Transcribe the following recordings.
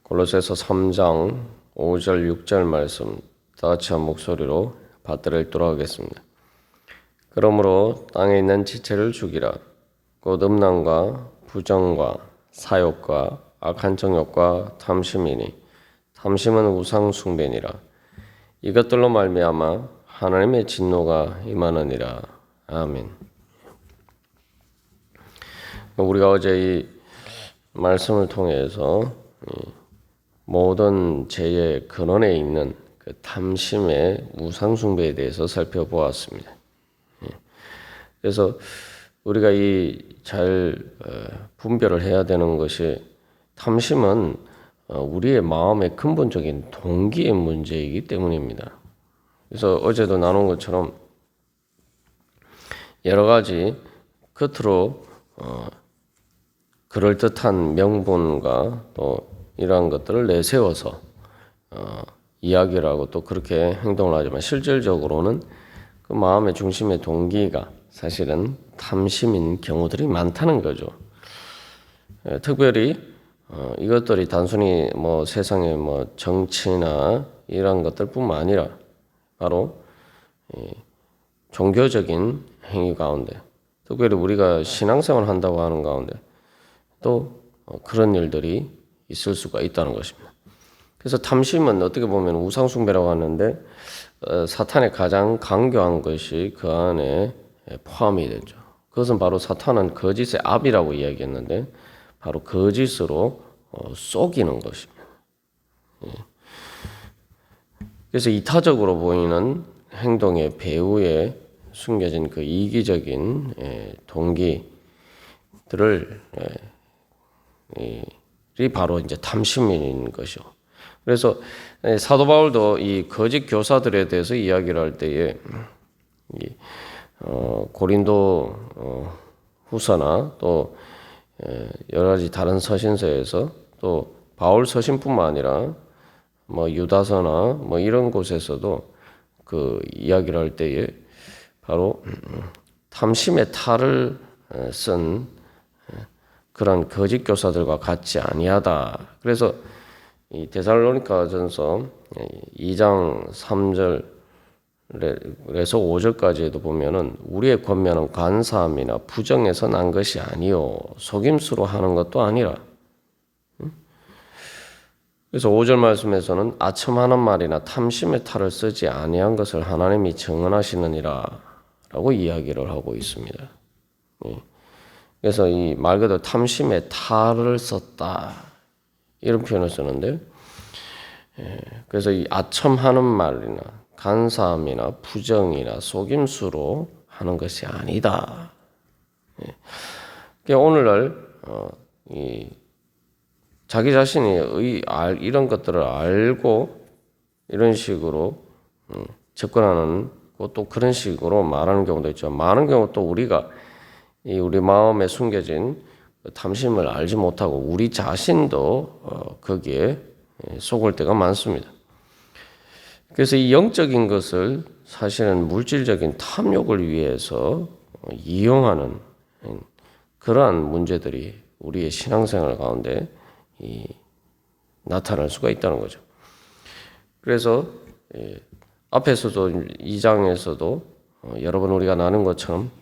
골로새서 3장 5절 6절 말씀 다 같이 한 목소리로 받들어 읽도록 하겠습니다. 그러므로 땅에 있는 지체를 죽이라. 곧 음란과 부정과 사욕과 악한 정욕과 탐심이니 탐심은 우상 숭배니라. 이것들로 말미암아 하나님의 진노가 임하느니라. 아멘. 우리가 어제 이 말씀을 통해서 모든 죄의 근원에 있는 그 탐심의 우상 숭배에 대해서 살펴보았습니다. 그래서 우리가 잘 분별을 해야 되는 것이 탐심은 우리의 마음의 근본적인 동기의 문제이기 때문입니다. 그래서 어제도 나눈 것처럼 여러 가지 겉으로 그럴듯한 명분과 또 이러한 것들을 내세워서 이야기를 하고 또 그렇게 행동을 하지만 실질적으로는 그 마음의 중심의 동기가 사실은 탐심인 경우들이 많다는 거죠. 특별히 이것들이 단순히 세상의 정치나 이런 것들뿐만 아니라 바로 종교적인 행위 가운데, 특별히 우리가 신앙생활을 한다고 하는 가운데 또 그런 일들이 있을 수가 있다는 것입니다. 그래서 탐심은 어떻게 보면 우상숭배라고 하는데 사탄의 가장 강교한 것이 그 안에 포함이 되죠. 그것은 바로 사탄은 거짓의 압이라고 이야기했는데 바로 거짓으로 속이는 것입니다. 그래서 이타적으로 보이는 행동의 배후에 숨겨진 그 이기적인 동기들을 이 바로 이제 탐심인 것이죠. 그래서 사도 바울도 이 거짓 교사들에 대해서 이야기를 할 때에 고린도 후서나 또 여러 가지 다른 서신서에서 또 바울 서신뿐만 아니라 유다서나 이런 곳에서도 그 이야기를 할 때에 바로 탐심의 탈을 쓴 그런 거짓 교사들과 같지 아니하다. 그래서 이 데살로니가전서 2장 3절에서 5절까지에도 보면은 우리의 권면은 간사함이나 부정에서 난 것이 아니요 속임수로 하는 것도 아니라. 그래서 5절 말씀에서는 아첨하는 말이나 탐심의 탈을 쓰지 아니한 것을 하나님이 증언하시느니라라고 이야기를 하고 있습니다. 그래서 이 말 그대로 탐심의 탈을 썼다 이런 표현을 쓰는데, 그래서 이 아첨하는 말이나 간사함이나 부정이나 속임수로 하는 것이 아니다. 오늘날 자기 자신이 이런 것들을 알고 이런 식으로 접근하는 또 그런 식으로 말하는 경우도 있죠. 많은 경우 또 우리가 우리 마음에 숨겨진 탐심을 알지 못하고 우리 자신도 거기에 속을 때가 많습니다. 그래서 이 영적인 것을 사실은 물질적인 탐욕을 위해서 이용하는 그러한 문제들이 우리의 신앙생활 가운데 나타날 수가 있다는 거죠. 그래서 앞에서도 2장에서도 여러 번 우리가 나눈 것처럼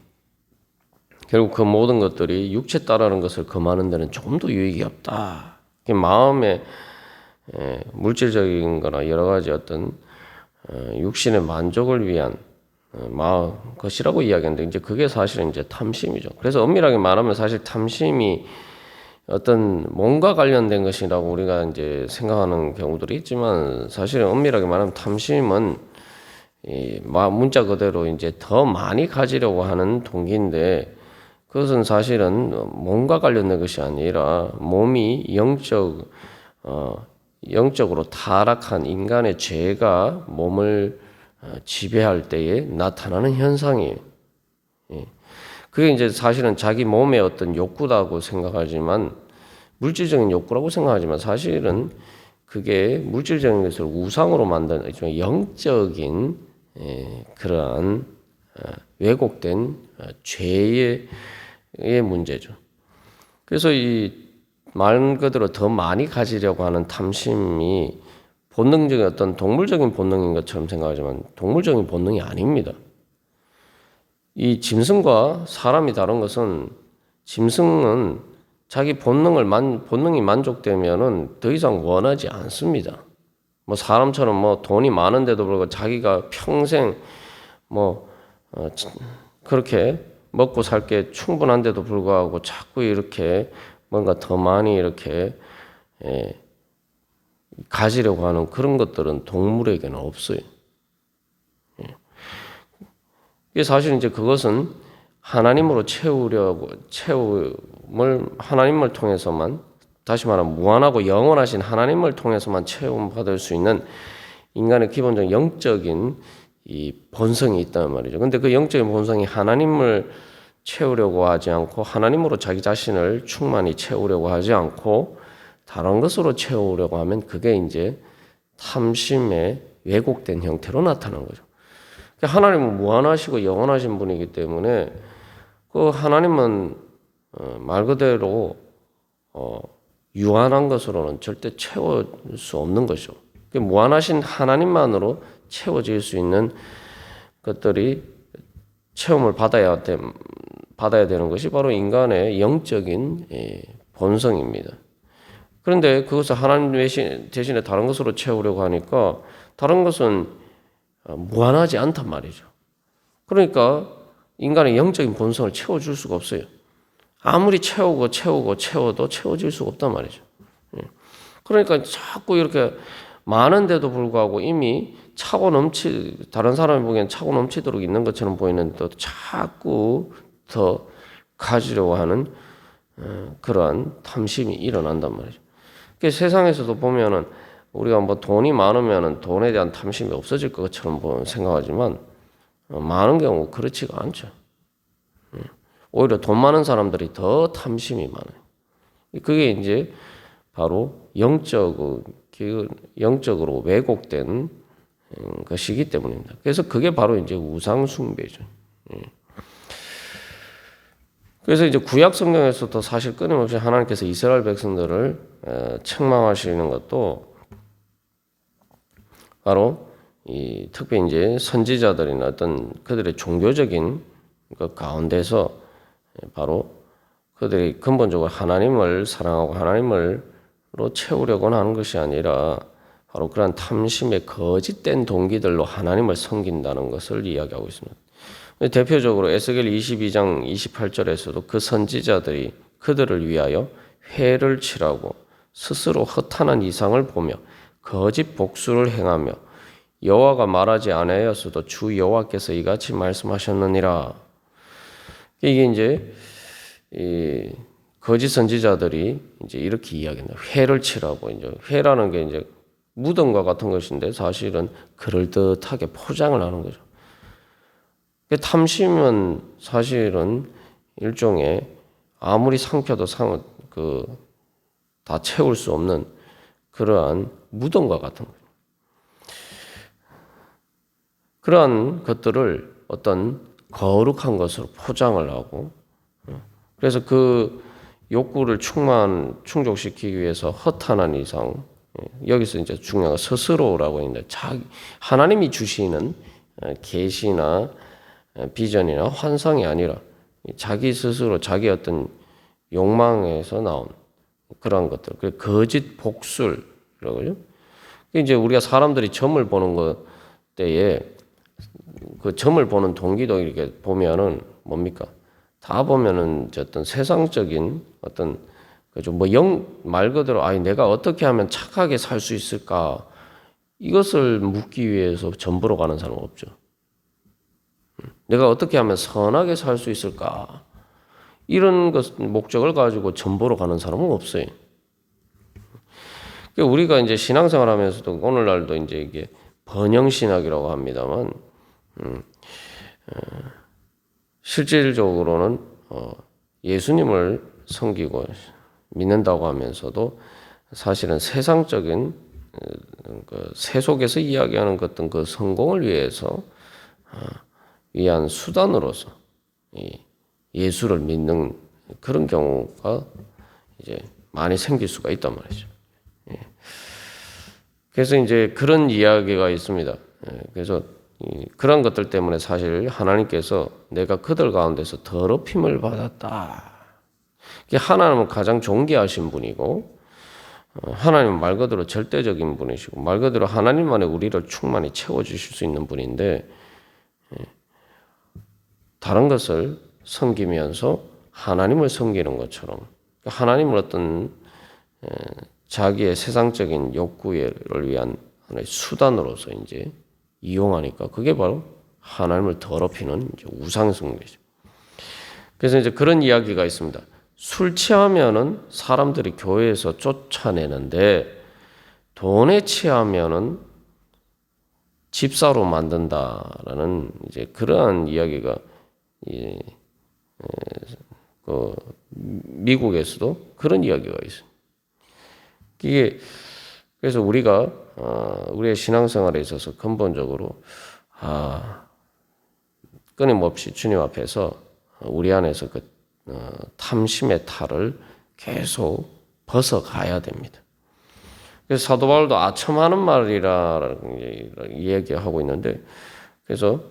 결국 그 모든 것들이 육체 따르는 것을 금하는 데는 조금도 유익이 없다. 마음의 물질적인 거나 여러 가지 어떤 육신의 만족을 위한 것이라고 이야기하는데 이제 그게 사실은 이제 탐심이죠. 그래서 엄밀하게 말하면 사실 탐심이 어떤 몸과 관련된 것이라고 우리가 이제 생각하는 경우들이 있지만 사실은 엄밀하게 말하면 탐심은 문자 그대로 이제 더 많이 가지려고 하는 동기인데 그것은 사실은 몸과 관련된 것이 아니라 몸이 영적으로 타락한 인간의 죄가 몸을 지배할 때에 나타나는 현상이에요. 그게 이제 사실은 자기 몸의 어떤 욕구라고 생각하지만 물질적인 욕구라고 생각하지만 사실은 그게 물질적인 것을 우상으로 만드는 영적인 그러한 왜곡된 죄의 문제죠. 그래서 말 그대로 더 많이 가지려고 하는 탐심이 본능적인 어떤 동물적인 본능인 것처럼 생각하지만 동물적인 본능이 아닙니다. 이 짐승과 사람이 다른 것은 짐승은 자기 본능이 만족되면은 더 이상 원하지 않습니다. 뭐 사람처럼 뭐 돈이 많은데도 불구하고 자기가 평생 그렇게 먹고 살 게 충분한데도 불구하고 자꾸 이렇게 뭔가 더 많이 이렇게 가지려고 하는 그런 것들은 동물에게는 없어요. 사실 이제 그것은 하나님으로 채움을 하나님을 통해서만, 다시 말하면 무한하고 영원하신 하나님을 통해서만 채움받을 수 있는 인간의 기본적인 영적인 이 본성이 있단 말이죠. 근데 그 영적인 본성이 하나님을 채우려고 하지 않고 하나님으로 자기 자신을 충만히 채우려고 하지 않고 다른 것으로 채우려고 하면 그게 이제 탐심의 왜곡된 형태로 나타나는 거죠. 하나님은 무한하시고 영원하신 분이기 때문에 그 하나님은 말 그대로 유한한 것으로는 절대 채울 수 없는 거죠. 무한하신 하나님만으로 채워질 수 있는 것들이 체험을 받아야 되는 것이 바로 인간의 영적인 본성입니다. 그런데 그것을 하나님 대신에 다른 것으로 채우려고 하니까 다른 것은 무한하지 않단 말이죠. 그러니까 인간의 영적인 본성을 채워줄 수가 없어요. 아무리 채워도 채워질 수가 없단 말이죠. 그러니까 자꾸 이렇게 많은데도 불구하고 이미 다른 사람이 보기엔 차고 넘치도록 있는 것처럼 보이는데도 자꾸 더 가지려고 하는 그러한 탐심이 일어난단 말이죠. 세상에서도 보면은 우리가 뭐 돈이 많으면은 돈에 대한 탐심이 없어질 것처럼 생각하지만 많은 경우 그렇지가 않죠. 오히려 돈 많은 사람들이 더 탐심이 많아요. 그게 이제 바로 영적으로 왜곡된 것이기 때문입니다. 그래서 그게 바로 이제 우상 숭배죠. 그래서 이제 구약 성경에서도 사실 끊임없이 하나님께서 이스라엘 백성들을 책망하시는 것도 바로 특히 이제 선지자들이나 어떤 그들의 종교적인 그 가운데서 바로 그들이 근본적으로 하나님을 사랑하고 하나님으로 채우려고 하는 것이 아니라 바로 그러한 탐심의 거짓된 동기들로 하나님을 섬긴다는 것을 이야기하고 있습니다. 대표적으로 에스겔 22장 28절에서도 그 선지자들이 그들을 위하여 회를 치라고 스스로 허탄한 이상을 보며 거짓 복수를 행하며 여호와가 말하지 아니하였어도 주 여호와께서 이같이 말씀하셨느니라. 이게 이제 이 거짓 선지자들이 이제 이렇게 이야기합니다. 회를 치라고. 이제 회라는 게 이제 무덤과 같은 것인데 사실은 그럴듯하게 포장을 하는 거죠. 탐심은 사실은 일종의 아무리 삼켜도 다 채울 수 없는 그러한 무덤과 같은 거죠. 그러한 것들을 어떤 거룩한 것으로 포장을 하고, 그래서 그 욕구를 충족시키기 위해서 허탄한 이상, 여기서 이제 중요한 건 스스로라고 있는데 하나님이 주시는 계시나 비전이나 환상이 아니라 자기 스스로 자기 어떤 욕망에서 나온 그런 것들, 그 거짓 복술이라고 그러죠. 이제 우리가 사람들이 점을 보는 것 때에 그 점을 보는 동기도 이렇게 보면은 뭡니까? 다 보면은 어떤 세상적인 어떤 그죠 말 그대로 내가 어떻게 하면 착하게 살 수 있을까? 이것을 묻기 위해서 점 보러 가는 사람은 없죠. 내가 어떻게 하면 선하게 살 수 있을까? 이런 목적을 가지고 점 보러 가는 사람은 없어요. 우리가 이제 신앙생활 하면서도 오늘날도 이제 이게 번영신학이라고 합니다만, 실질적으로는 예수님을 섬기고 믿는다고 하면서도 사실은 세상적인 그 세속에서 이야기하는 어떤 그 성공을 위한 수단으로서 예수를 믿는 그런 경우가 이제 많이 생길 수가 있단 말이죠. 그래서 이제 그런 이야기가 있습니다. 그래서 그런 것들 때문에 사실 하나님께서 내가 그들 가운데서 더럽힘을 받았다. 하나님은 가장 존귀하신 분이고 하나님은 말 그대로 절대적인 분이시고 말 그대로 하나님만의 우리를 충만히 채워주실 수 있는 분인데 다른 것을 섬기면서 하나님을 섬기는 것처럼 하나님을 어떤 자기의 세상적인 욕구를 위한 하나의 수단으로서 이제 이용하니까 그게 바로 하나님을 더럽히는 이제 우상숭배죠. 그래서 이제 그런 이야기가 있습니다. 술 취하면은 사람들이 교회에서 쫓아내는데 돈에 취하면은 집사로 만든다라는 이제 그러한 이야기가 미국에서도 그런 이야기가 있어요. 이게 그래서 우리가 우리의 신앙생활에 있어서 근본적으로 끊임없이 주님 앞에서 우리 안에서 그 탐심의 탈을 계속 벗어가야 됩니다. 그래서 사도 바울도 아첨하는 말이라는 얘기하고 있는데 그래서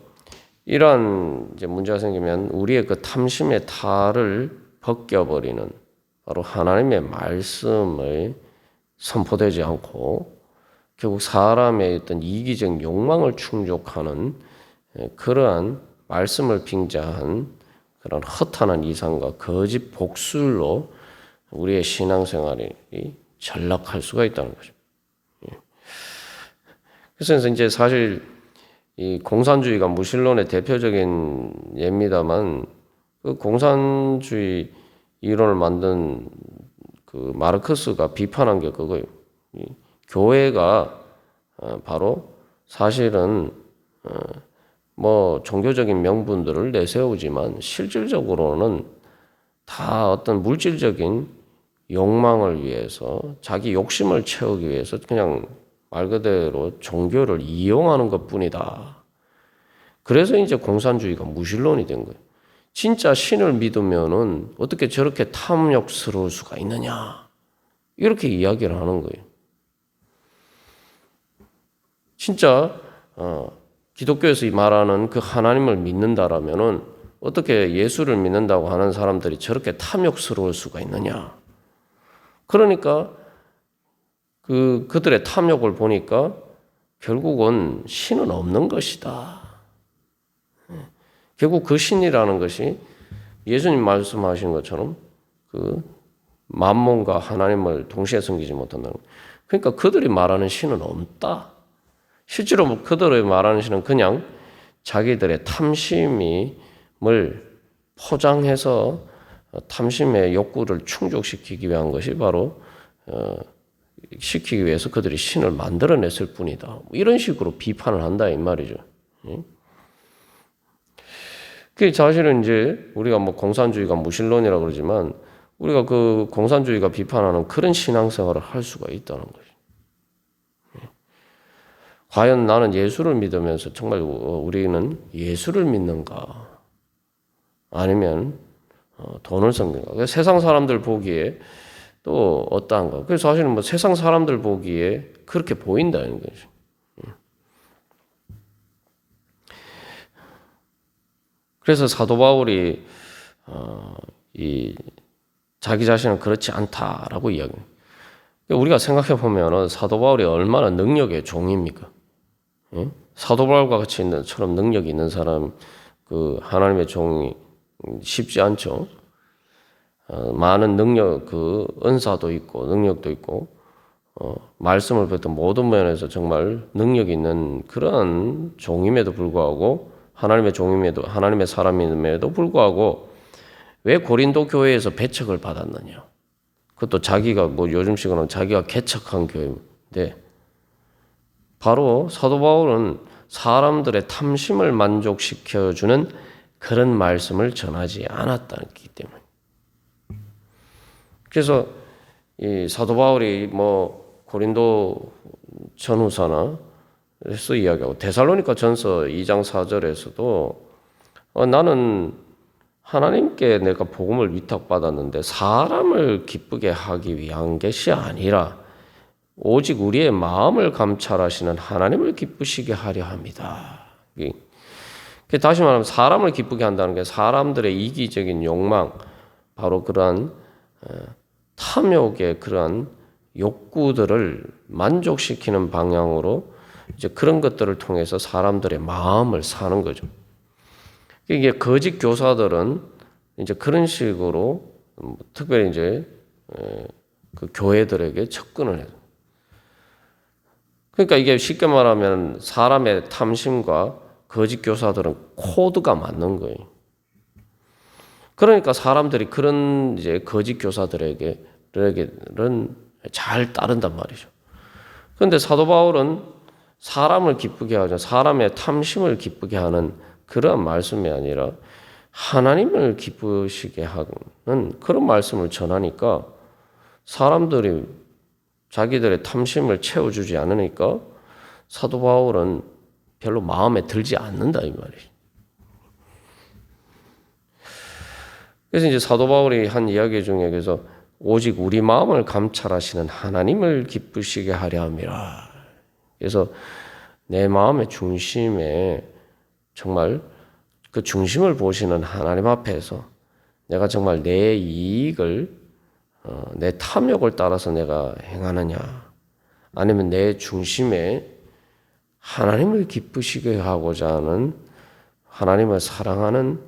이러한 이제 문제가 생기면 우리의 그 탐심의 탈을 벗겨버리는 바로 하나님의 말씀을 선포되지 않고 결국 사람의 어떤 이기적 욕망을 충족하는 그러한 말씀을 빙자한 그런 허탄한 이상과 거짓 복술로 우리의 신앙생활이 전락할 수가 있다는 거죠. 그래서 이제 사실 이 공산주의가 무신론의 대표적인 예입니다만 그 공산주의 이론을 만든 그 마르크스가 비판한 게 그거예요. 교회가 바로 사실은 뭐 종교적인 명분들을 내세우지만 실질적으로는 다 어떤 물질적인 욕망을 위해서 자기 욕심을 채우기 위해서 그냥 말 그대로 종교를 이용하는 것뿐이다. 그래서 이제 공산주의가 무신론이 된 거예요. 진짜 신을 믿으면은 어떻게 저렇게 탐욕스러울 수가 있느냐. 이렇게 이야기를 하는 거예요. 진짜 기독교에서 말하는 그 하나님을 믿는다라면은 어떻게 예수를 믿는다고 하는 사람들이 저렇게 탐욕스러울 수가 있느냐. 그러니까 그들의 탐욕을 보니까 결국은 신은 없는 것이다. 결국 그 신이라는 것이 예수님 말씀하신 것처럼 그 만몬과 하나님을 동시에 섬기지 못한다는 거예요. 그러니까 그들이 말하는 신은 없다. 실제로 그들이 말하는 신은 그냥 자기들의 탐심을 포장해서 탐심의 욕구를 충족시키기 위한 것이 바로 시키기 위해서 그들이 신을 만들어냈을 뿐이다. 이런 식으로 비판을 한다 이 말이죠. 그 사실은 이제 우리가 뭐 공산주의가 무신론이라고 그러지만 우리가 그 공산주의가 비판하는 그런 신앙생활을 할 수가 있다는 거죠. 과연 나는 예수를 믿으면서 정말 우리는 예수를 믿는가? 아니면 돈을 섬기는가? 세상 사람들 보기에 또 어떠한가? 그래서 사실은 뭐 세상 사람들 보기에 그렇게 보인다는 거죠. 그래서 사도 바울이 자기 자신은 그렇지 않다라고 이야기해요. 우리가 생각해 보면 사도 바울이 얼마나 능력의 종입니까? 사도 바울과 같이 있는처럼 능력이 있는 사람, 그 하나님의 종이 쉽지 않죠. 많은 능력, 그 은사도 있고 능력도 있고 말씀을 뱉던 모든 면에서 정말 능력이 있는 그런 종임에도 불구하고 하나님의 종임에도 하나님의 사람임에도 불구하고 왜 고린도 교회에서 배척을 받았느냐? 그것도 자기가 뭐 요즘식으로는 자기가 개척한 교회인데 바로 사도 바울은 사람들의 탐심을 만족시켜주는 그런 말씀을 전하지 않았다기 때문에. 그래서 이 사도 바울이 뭐 고린도 전후서나 에서 이야기하고 데살로니가 전서 2장 4절에서도 나는 하나님께 내가 복음을 위탁받았는데 사람을 기쁘게 하기 위한 것이 아니라 오직 우리의 마음을 감찰하시는 하나님을 기쁘시게 하려 합니다. 다시 말하면 사람을 기쁘게 한다는 게 사람들의 이기적인 욕망, 바로 그러한 탐욕의 그러한 욕구들을 만족시키는 방향으로 이제 그런 것들을 통해서 사람들의 마음을 사는 거죠. 이게 거짓 교사들은 이제 그런 식으로 특별히 이제 그 교회들에게 접근을 해요. 그러니까 이게 쉽게 말하면 사람의 탐심과 거짓 교사들은 코드가 맞는 거예요. 그러니까 사람들이 그런 이제 거짓 교사들에게는 잘 따른단 말이죠. 그런데 사도 바울은 사람을 기쁘게 하죠. 사람의 탐심을 기쁘게 하는 그러한 말씀이 아니라 하나님을 기쁘시게 하는 그런 말씀을 전하니까 사람들이 자기들의 탐심을 채워주지 않으니까 사도 바울은 별로 마음에 들지 않는다 이 말이에요. 그래서 이제 사도 바울이 한 이야기 중에 그래서 오직 우리 마음을 감찰하시는 하나님을 기쁘시게 하려 함이라. 그래서 내 마음의 중심에 정말 그 중심을 보시는 하나님 앞에서 내가 정말 내 이익을 내 탐욕을 따라서 내가 행하느냐 아니면 내 중심에 하나님을 기쁘시게 하고자 하는 하나님을 사랑하는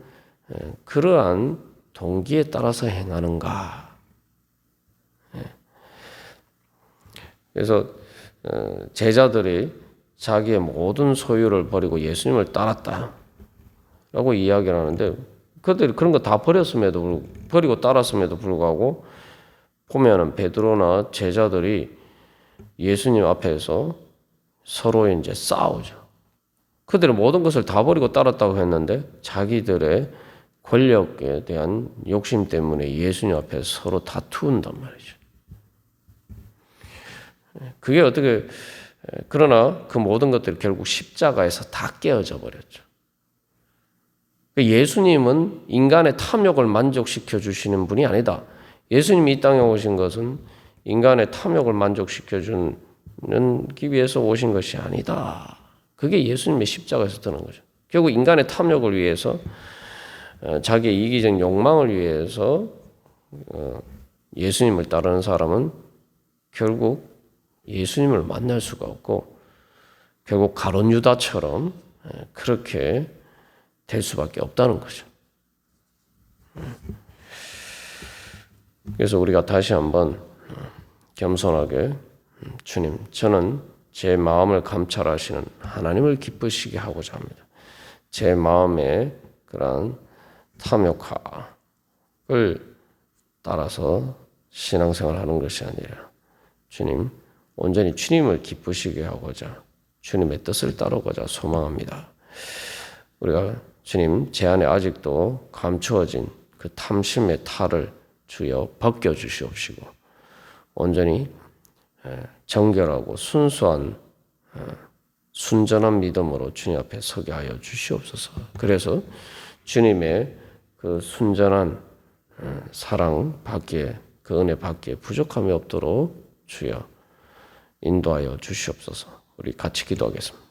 그러한 동기에 따라서 행하는가. 그래서 제자들이 자기의 모든 소유를 버리고 예수님을 따랐다라고 이야기를 하는데 그들이 그런 거 다 버리고 따랐음에도 불구하고 보면은 베드로나 제자들이 예수님 앞에서 서로 이제 싸우죠. 그들이 모든 것을 다 버리고 따랐다고 했는데 자기들의 권력에 대한 욕심 때문에 예수님 앞에서 서로 다투는단 말이죠. 그게 어떻게 그러나 그 모든 것들이 결국 십자가에서 다 깨어져 버렸죠. 예수님은 인간의 탐욕을 만족시켜 주시는 분이 아니다. 예수님이 이 땅에 오신 것은 인간의 탐욕을 만족시켜 주기 위해서 오신 것이 아니다. 그게 예수님의 십자가에서 드는 거죠. 결국 인간의 탐욕을 위해서 자기의 이기적 욕망을 위해서 예수님을 따르는 사람은 결국 예수님을 만날 수가 없고 결국 가룟 유다처럼 그렇게 될 수밖에 없다는 거죠. 그래서 우리가 다시 한번 겸손하게 주님, 저는 제 마음을 감찰하시는 하나님을 기쁘시게 하고자 합니다. 제 마음의 그런 탐욕을 따라서 신앙생활을 하는 것이 아니라 주님, 온전히 주님을 기쁘시게 하고자 주님의 뜻을 따르고자 소망합니다. 우리가 주님, 제 안에 아직도 감추어진 그 탐심의 탈을 주여 벗겨주시옵시고 온전히 정결하고 순수한 순전한 믿음으로 주님 앞에 서게 하여 주시옵소서. 그래서 주님의 그 순전한 사랑 받기에 그 은혜 받기에 부족함이 없도록 주여 인도하여 주시옵소서. 우리 같이 기도하겠습니다.